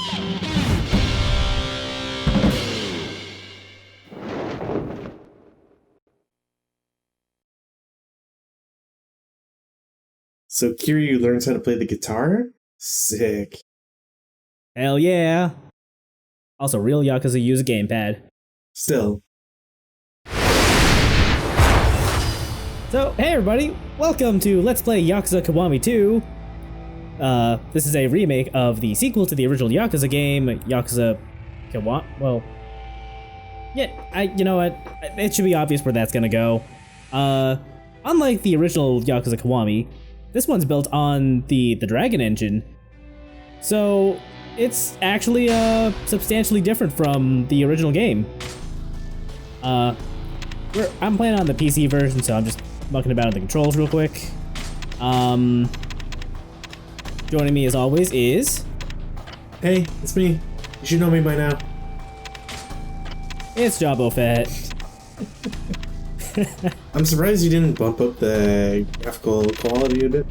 So Kiryu learns how to play the guitar? Sick. Hell yeah. Also, real Yakuza use a gamepad. Still. So, hey everybody, welcome to Let's Play Yakuza Kiwami 2. This is a remake of the sequel to the original Yakuza game, Yakuza Kiwami. Well, yeah, you know what? It should be obvious where that's gonna go. Unlike the original Yakuza Kiwami, this one's built on the Dragon engine. So, it's actually substantially different from the original game. I'm playing on the PC version, so I'm just mucking about in the controls real quick. Joining me as always is... Hey, it's me. You should know me by now. It's Jabbo Fett. I'm surprised you didn't bump up the graphical quality a bit.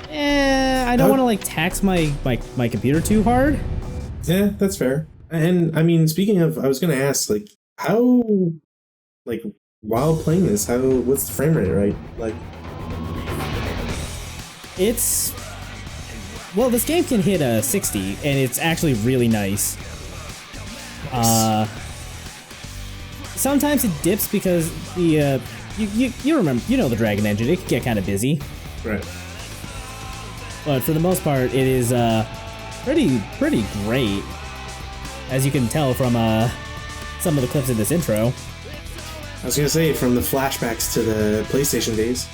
I don't want to like tax my computer too hard. Yeah, that's fair. And I mean, speaking of, I was gonna ask, like, how, like, while playing this, what's the frame rate, right? Like, it's, well, this game can hit a 60, and it's actually really nice. Sometimes it dips because the you remember, you know, the Dragon engine, it can get kind of busy. Right. But for the most part, it is pretty great, as you can tell from some of the clips in this intro. I was gonna say, from the flashbacks to the PlayStation days.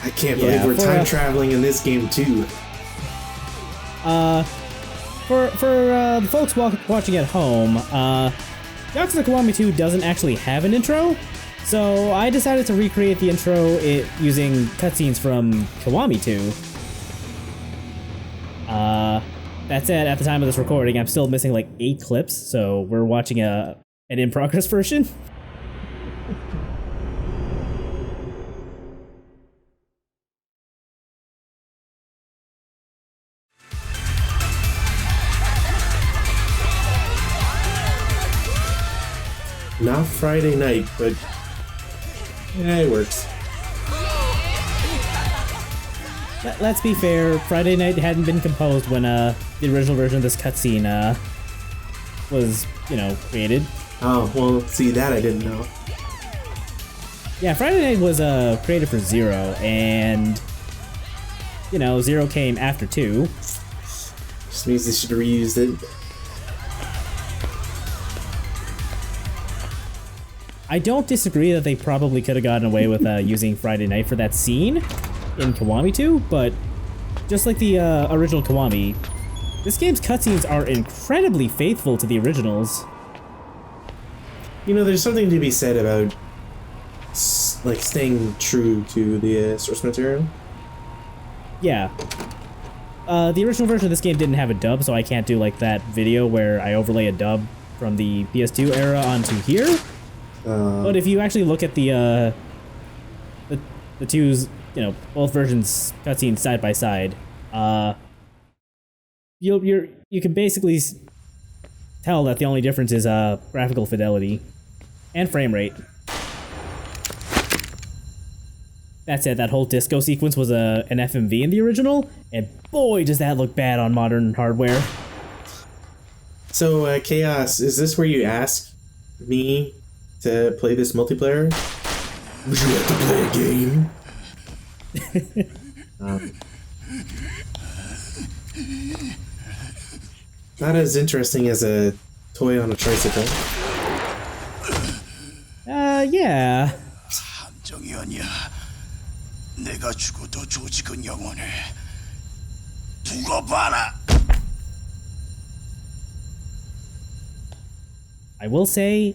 I can't believe we're time traveling in this game too. For the folks watching at home, Yakuza Kiwami 2 doesn't actually have an intro, so I decided to recreate the intro using cutscenes from Kiwami 2. That said, at the time of this recording, I'm still missing like 8 clips, so we're watching an in-progress version. Not Friday night, but yeah, it works. Let's be fair, Friday Night hadn't been composed when the original version of this cutscene was, you know, created. Oh, well, see, that I didn't know. Yeah, Friday Night was created for Zero, and, you know, Zero came after 2. Just means they should have reused it. I don't disagree that they probably could have gotten away with using Friday Night for that scene in Kiwami 2, but just like the original Kiwami, this game's cutscenes are incredibly faithful to the originals. You know, there's something to be said about, like, staying true to the source material. Yeah. The original version of this game didn't have a dub, so I can't do, like, that video where I overlay a dub from the PS2 era onto here. But if you actually look at the two's, you know, both versions cutscenes side by side, you can basically tell that the only difference is graphical fidelity and frame rate. That said, that whole disco sequence was an FMV in the original, and boy does that look bad on modern hardware. So, Chaos, is this where you ask me to play this multiplayer? Would you like to play a game? Not as interesting as a toy on a tricycle. Yeah. I will say,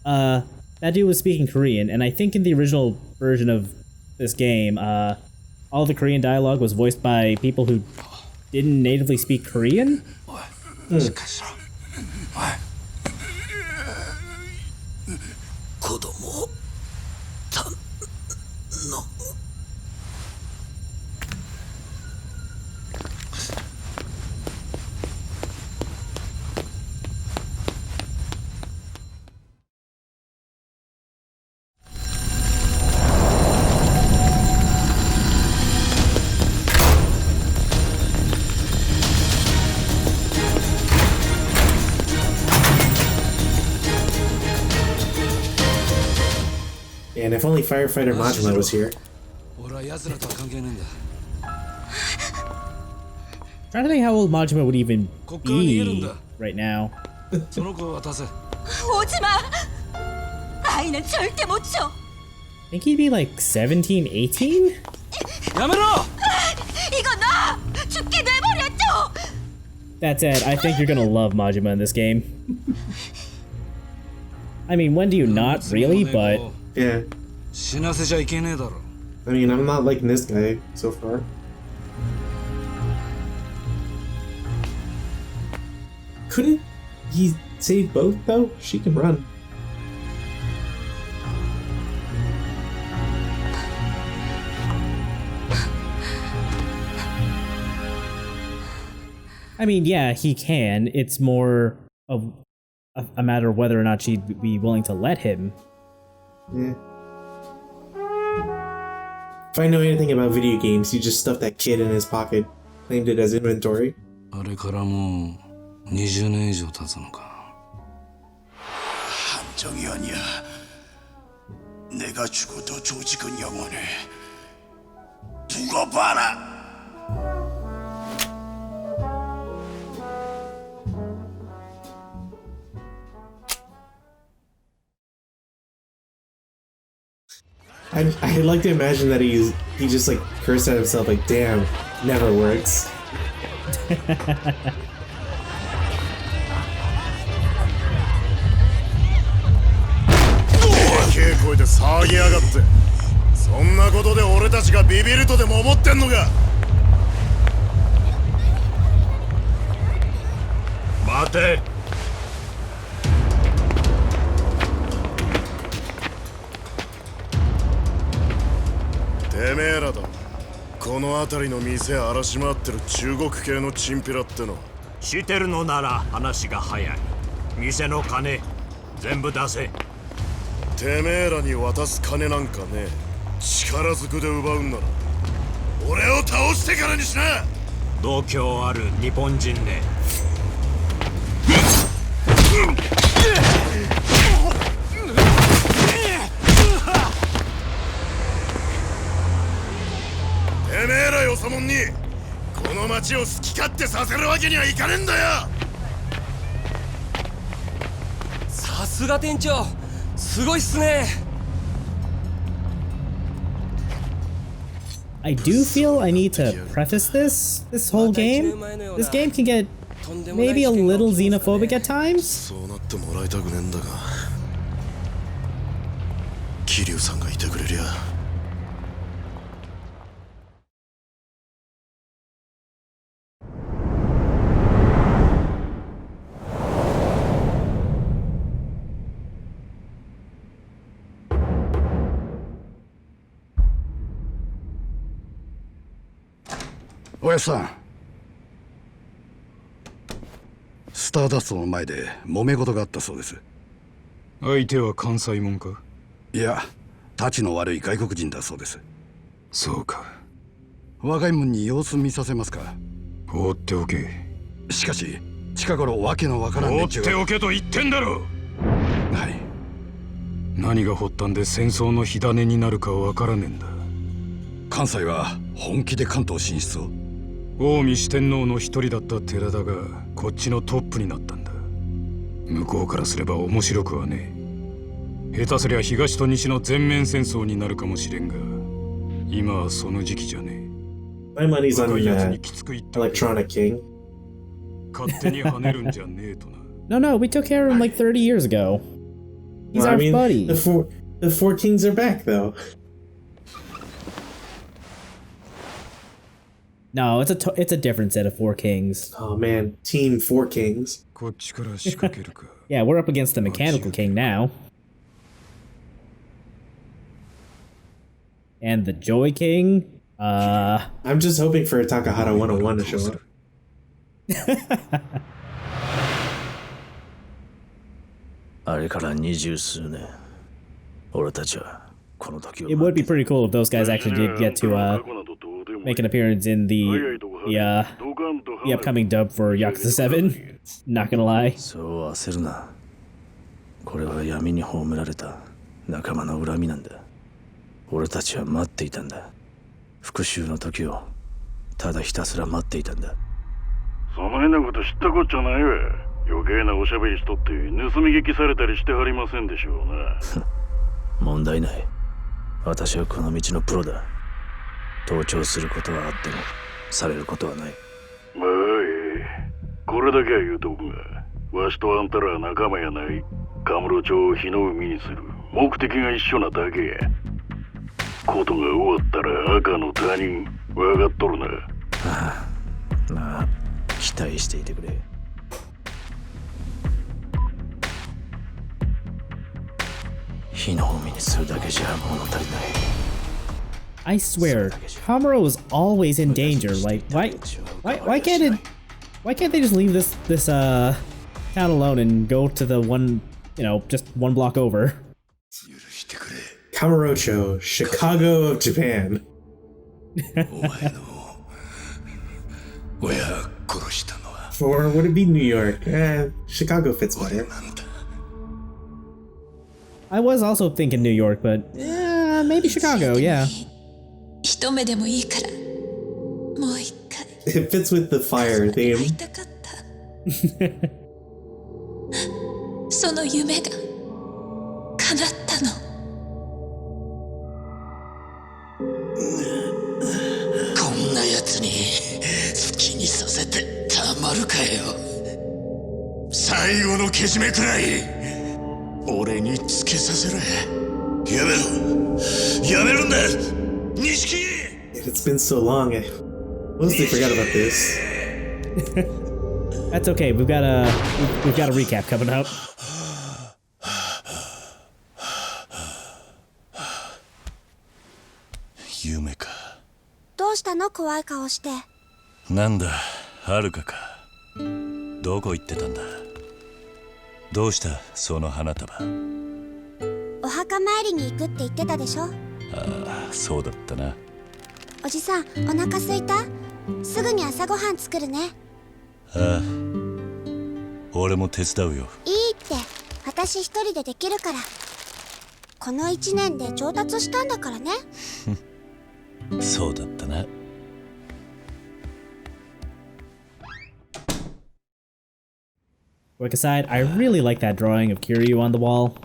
that dude was speaking Korean, and I think in the original version of this game, all the Korean dialogue was voiced by people who didn't natively speak Korean. if only firefighter Majima was here. Trying to think how old Majima would even be right now. I think he'd be like 17, 18? That said, I think you're gonna love Majima in this game. I mean, when do you not really, but... Yeah. I mean, I'm not liking this guy so far. Couldn't he save both, though? She can run. I mean, yeah, he can. It's more of a matter of whether or not she'd be willing to let him. Yeah. If I know anything about video games, he just stuffed that kid in his pocket, claimed it as inventory. あれからもう20年以上経つのか. 한정이 아니야. 내가 죽어도 조직은 영원해. 두고 봐라. I like to imagine that he just like cursed at himself like, damn, never works. 稽古で騒ぎやがって。そんなことで俺たちがビビるとでも思ってんのか。待て。てめえらだ。この辺りの店荒らし回ってる中国系のチンピラっての。知ってるのなら話が早い。店の金全部出せ。てめえらに渡す金なんかね。力ずくで奪うんなら俺を倒してからにしな。度胸ある日本人ね。てめえらよそもんにこの町を好き勝手させるわけにはいかねえんだよ。さすが店長、すごいっすね。I do feel I need to preface this whole game. This game can get maybe a little xenophobic at times. そうなってもらいたくねえんだが、桐生さんがいてくれりゃ。おやっさん、スターダストの前で揉め事があったそうです。相手は関西もんか？いや、たちの悪い外国人だそうです。そうか。若いもんに様子見させますか？放っておけ。しかし近頃わけのわからん連中が。放っておけと言ってんだろ。はい。何が発端で戦争の火種になるかわからねえんだ。関西は本気で関東進出を。近江四天王の一人だった寺田がこっちのトップになったんだ。向こうからすれば面白くはねえ。下手すりゃ東と西の全面戦争になるかもしれんが、今はその時期じゃねえ。 My money's on Electronic King. 勝手に跳ねるんじゃねえとな。No, we took care of him like 30 years ago. He's our buddy. The four kings are back, though. No, it's a different set of four kings. Oh man, Team Four Kings. Yeah, we're up against the Mechanical King now. And the Joy King? I'm just hoping for a Takahata 101 to show up. It would be pretty cool if those guys actually did get to make an appearance in the upcoming dub for Yakuza 7. Not gonna lie. そう焦るな。これは闇に葬られた仲間の恨みなんだ。俺たちは待っていたんだ。復讐の時をただひたすら待っていたんだ。その変なこと知ったこっちゃないわ。余計なおしゃべりしとって盗み聞きされたりしてはりませんでしょうな。問題ない。私はこの道のプロだ。盗聴することはあってもされることはない。まあこれだけは言うとくが、わしとあんたらは仲間やない。カムロ町を火の海にする目的が一緒なだけや。ことが終わったら赤の他人分かっとるな。ああ、まあ期待していてくれ。火の海にするだけじゃ物足りない。I swear, Hamuro was always in danger. Like, why can't they just leave this town alone and go to the one, just one block over? Kamurocho, Chicago of Japan. Or would it be New York? Chicago fits better. I was also thinking New York, but maybe Chicago, yeah. It fits with the fire theme. その夢が叶ったの。こんな奴に好きにさせてたまるかよ。最後のけじめくらい俺につけさせろ。やめろ。やめるんだ。錦木。 It's been so long. I mostly forgot about this. That's okay. We've got a recap coming up. 夢か。どうしたの怖い顔して。なんだ、はるかか。どこ行ってたんだ。どうしたその花束。お墓参りに行くって言ってたでしょ。ああ、そうだったな。おじさん、お腹すいた？すぐに朝ごはん作るね。ああ、俺も手伝うよ。いいって、私一人でできるから。この1年で上達したんだからね。そうだったな。Quick aside, I really like that drawing of Kiryu on the wall.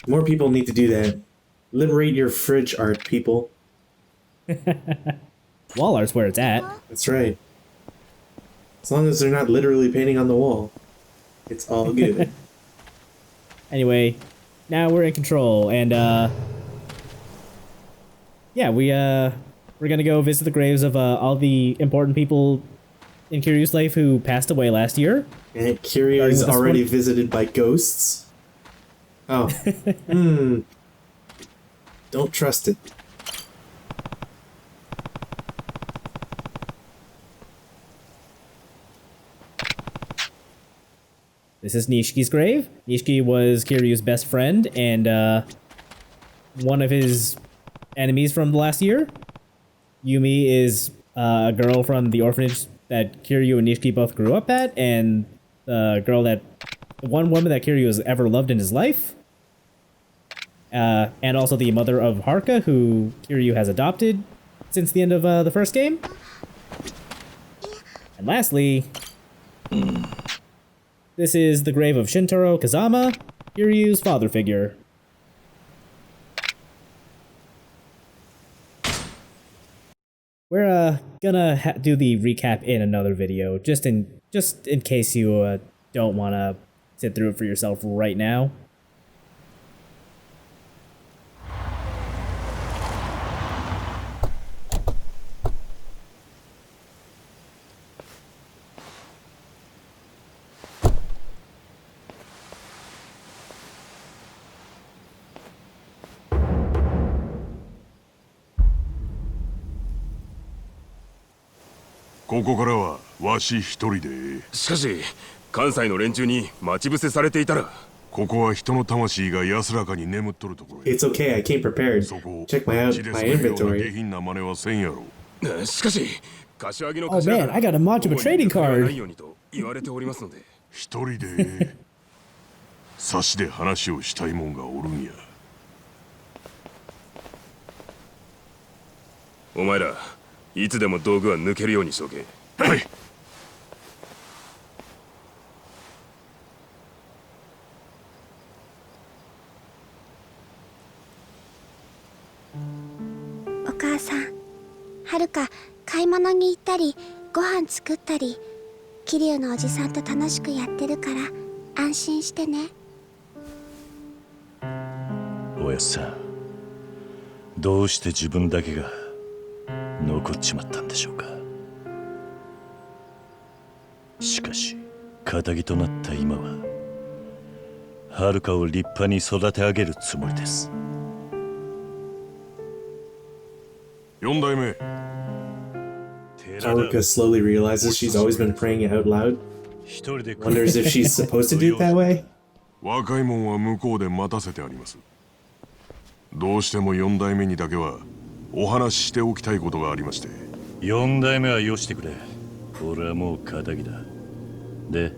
More people need to do that. Liberate your fridge art, people. Wall art's where it's at. That's right. As long as they're not literally painting on the wall, it's all good. Anyway, now we're in control, and yeah, we're gonna go visit the graves of all the important people in Kiryu's life who passed away last year. And Kiryu is already visited by ghosts. Oh. Don't trust it. This is Nishiki's grave. Nishiki was Kiryu's best friend and one of his enemies from the last year. Yumi is a girl from the orphanage that Kiryu and Nishiki both grew up at, and the one woman that Kiryu has ever loved in his life. And also the mother of Haruka, who Kiryu has adopted since the end of the first game. And lastly, this is the grave of Shintaro Kazama, Kiryu's father figure. We're gonna do the recap in another video, just in case you don't want to sit through it for yourself right now.ここからはわし一人で。しかし関西の連中に待ち伏せされていたら。ここは人の魂が安らかに眠っとるところ。 It's okay, I came prepared. Check my inventory. 下品な真似はせんやろ。しかし柏木の Oh man, I got a Majima trading card. 言われておりますので。一人で差しで話をしたいもんがおるんや。お前らいつでも道具は抜けるようにしとけ。はい。お母さん、はるか買い物に行ったりご飯作ったり、桐生のおじさんと楽しくやってるから安心してね。おやっさん、どうして自分だけが残っちまったんでしょうか。しかし仇となった今ははるかを立派に育て上げるつもりです。4代目。 Haruka slowly realizes she's always been praying it out loud. Wonders if she's supposed to do it that way. 若いもんは向こうで待たせてあります。どうしても4代目にだけはお話ししておきたいことがありまして。4代目はよしてくれ。俺はもう仇だ。で、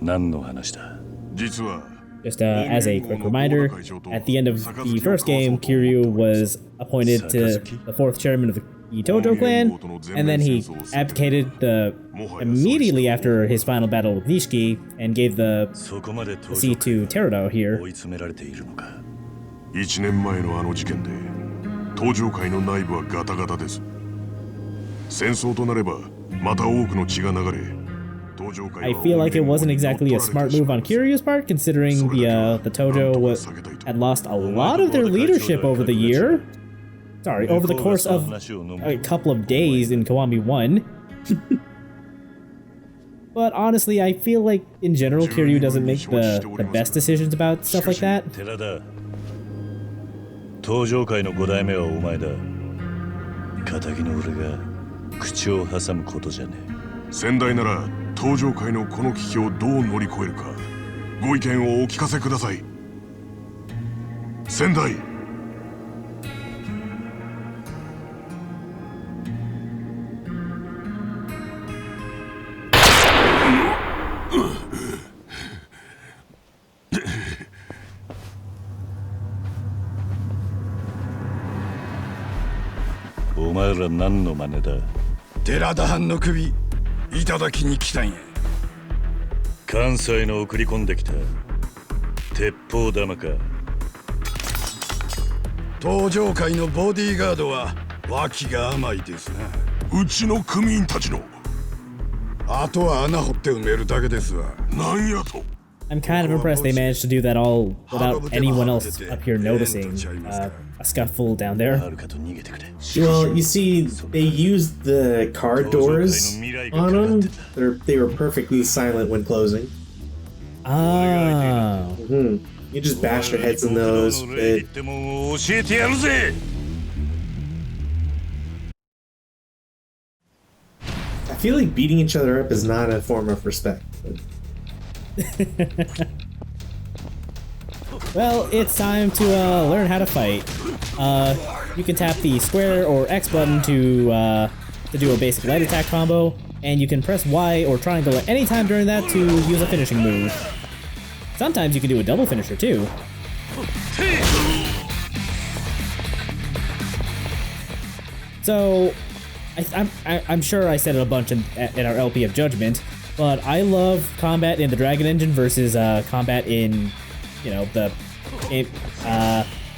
何の話だ。実は Just as a quick reminder, at the end of the first game, Kiryu was appointed to the 4th chairman of the Tojo clan, and then he abdicated immediately after his final battle with Nishiki and gave the seat to Terudo here. 1年前のあの事件で東上界の内部はガタガタです。戦争となればまた多くの血が流れ、 I feel like it wasn't exactly a smart move on Kiryu's part, considering the Tojo had lost a lot of their leadership over the year. Sorry, over the course of a couple of days in Kiwami 1. But honestly, I feel like in general Kiryu doesn't make the best decisions about stuff like that. 東上界の5代目はお前だ。仇の俺が口を挟むことじゃねえ。先代なら東上界のこの危機をどう乗り越えるか、ご意見をお聞かせください。先代。お前ら何の真似だ。寺田藩の首いただきに来たんや。関西の送り込んできた鉄砲玉か。東上界のボディーガードは脇が甘いですな。うちの組員たちの。あとは穴掘って埋めるだけですわ。なんやと。 I'm kind of impressed they managed to do that all without anyone else up here noticing a scuffle down there. Well, you see, they used the car doors on them. They were perfectly silent when closing. Ah. You just bash your heads in those. I feel like beating each other up is not a form of respect. Well, it's time to learn how to fight. You can tap the square or X button to do a basic light attack combo, and you can press Y or triangle at any time during that to use a finishing move. Sometimes you can do a double finisher too. So, I'm sure I said it a bunch in our LP of Judgment, but I love combat in the Dragon Engine versus combat in, you know, the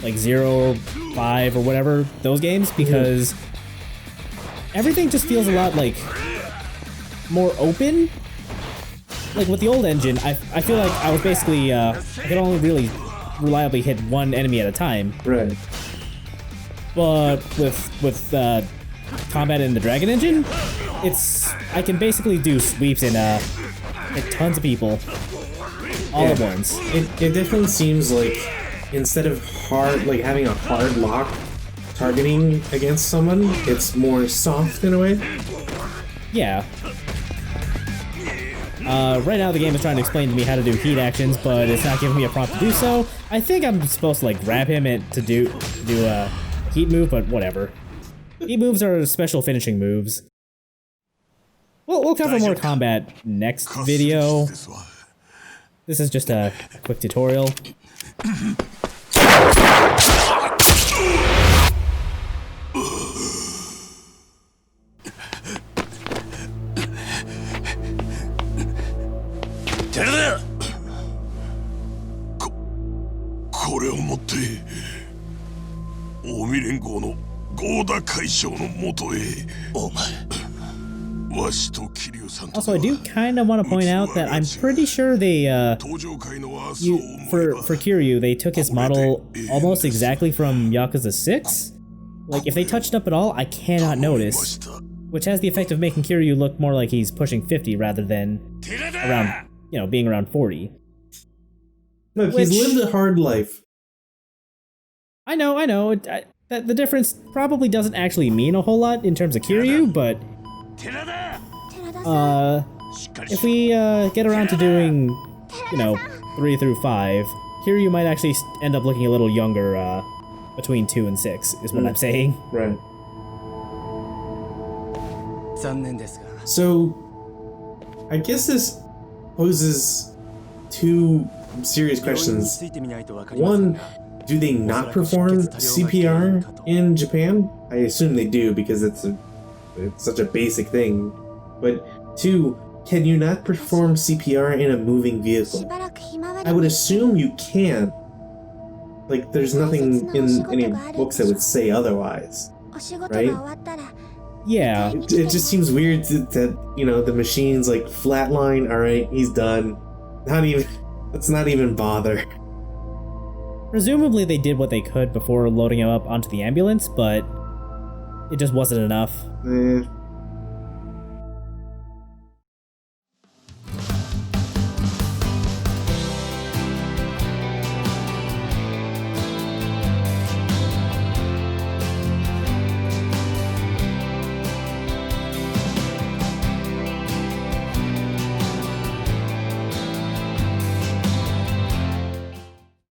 like 0, 5 or whatever, those games, because everything just feels a lot like more open. Like with the old engine, I feel like I was basically I could only really reliably hit one enemy at a time. Right. But with combat in the Dragon Engine, I can basically do sweeps and hit tons of people all at once. It definitely seems like instead of having a hard lock targeting against someone, it's more soft in a way. Yeah. Right now the game is trying to explain to me how to do heat actions, but it's not giving me a prompt to do so. I think I'm supposed to like grab him to do a heat move, but whatever. Heat moves are special finishing moves. We'll cover more combat next video. This is just a quick tutorial. 田海将のもとへ。お前。わしと桐生さんと Also, I do kind of want to point out that I'm pretty sure they, for Kiryu, they took his model almost exactly from Yakuza 6. Like, if they touched up at all, I cannot notice. Which has the effect of making Kiryu look more like he's pushing 50 rather than around, being around 40. Look, he's lived a hard life. I know. The difference probably doesn't actually mean a whole lot in terms of Kiryu, but if we get around to doing, 3 through 5, Kiryu might actually end up looking a little younger between 2 and 6, is what I'm saying. Right. So, I guess this poses two serious questions. One, do they not perform CPR in Japan? I assume they do because it's such a basic thing. But two, can you not perform CPR in a moving vehicle? I would assume you can. Like, there's nothing in any books that would say otherwise, right? Yeah. It just seems weird that the machine's like flatline, alright, he's done. Let's not even bother. Presumably they did what they could before loading him up onto the ambulance, but it just wasn't enough.